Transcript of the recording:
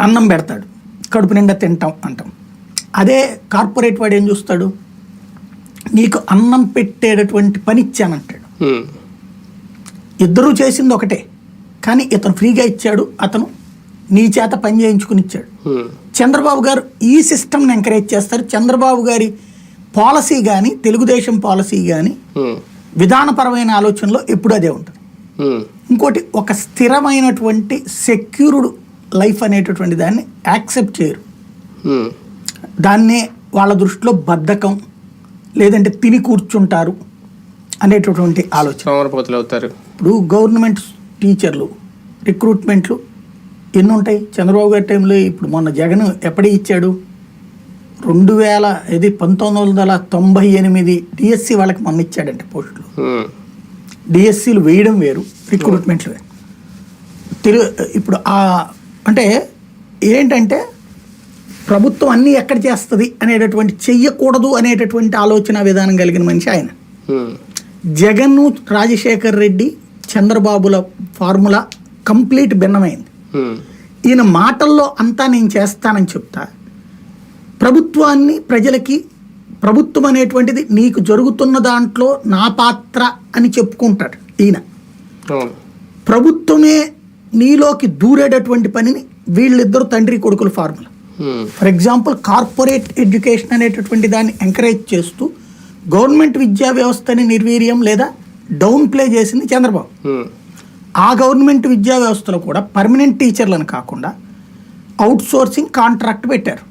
అన్నం పెడతాడు, కడుపు నిండా తింటాం అంటాం. అదే కార్పొరేట్ వాడు ఏం చూస్తాడు, నీకు అన్నం పెట్టేటటువంటి పని ఇచ్చానంటాడు. ఇద్దరూ చేసింది ఒకటే, కానీ ఇతను ఫ్రీగా ఇచ్చాడు, అతను నీ చేత పని చేయించుకుని ఇచ్చాడు. చంద్రబాబు గారు ఈ సిస్టమ్ని ఎంకరేజ్ చేస్తారు. చంద్రబాబు గారి పాలసీ కానీ, తెలుగుదేశం పాలసీ కానీ, విధానపరమైన ఆలోచనలో ఎప్పుడు అదే ఉంటుంది. ఇంకోటి, ఒక స్థిరమైనటువంటి సెక్యూర్డ్ లైఫ్ అనేటటువంటి దాన్ని యాక్సెప్ట్ చేయరు. దాన్నే వాళ్ళ దృష్టిలో బద్ధకం, లేదంటే తిని కూర్చుంటారు అనేటటువంటి ఆలోచన. ఇప్పుడు గవర్నమెంట్ టీచర్లు రిక్రూట్మెంట్లు ఎన్ని ఉంటాయి చంద్రబాబు గారి టైంలో. ఇప్పుడు మొన్న జగన్ ఎప్పటి ఇచ్చాడు, 1998 డిఎస్సి వాళ్ళకి మొన్న ఇచ్చాడంటే పోస్టులు. డిఎస్సీలు వేయడం వేరు, రిక్రూట్మెంట్లు వేరు. ఇప్పుడు అంటే ఏంటంటే ప్రభుత్వం అన్నీ ఎక్కడ చేస్తుంది అనేటటువంటి, చెయ్యకూడదు అనేటటువంటి ఆలోచన విధానం కలిగిన మనిషి ఆయన. జగన్, రాజశేఖర్ రెడ్డి, చంద్రబాబుల ఫార్ములా కంప్లీట్ భిన్నమైంది. ఈయన మాటల్లో అంతా నేను చేస్తానని చెప్తా, ప్రభుత్వాన్ని ప్రజలకి, ప్రభుత్వం అనేటువంటిది నీకు జరుగుతున్న దాంట్లో నా పాత్ర అని చెప్పుకుంటాడు ఈయన. ప్రభుత్వమే నీలోకి దూరేటటువంటి పనిని వీళ్ళిద్దరు తండ్రి కొడుకుల formula. For example, corporate education అనేటటువంటి దాన్ని ఎంకరేజ్ చేస్తూ గవర్నమెంట్ విద్యా వ్యవస్థని నిర్వీర్యం లేదా డౌన్ ప్లే చేసింది చంద్రబాబు. ఆ గవర్నమెంట్ విద్యా వ్యవస్థలో కూడా పర్మనెంట్ టీచర్లను కాకుండా అవుట్ సోర్సింగ్ కాంట్రాక్ట్ పెట్టారు.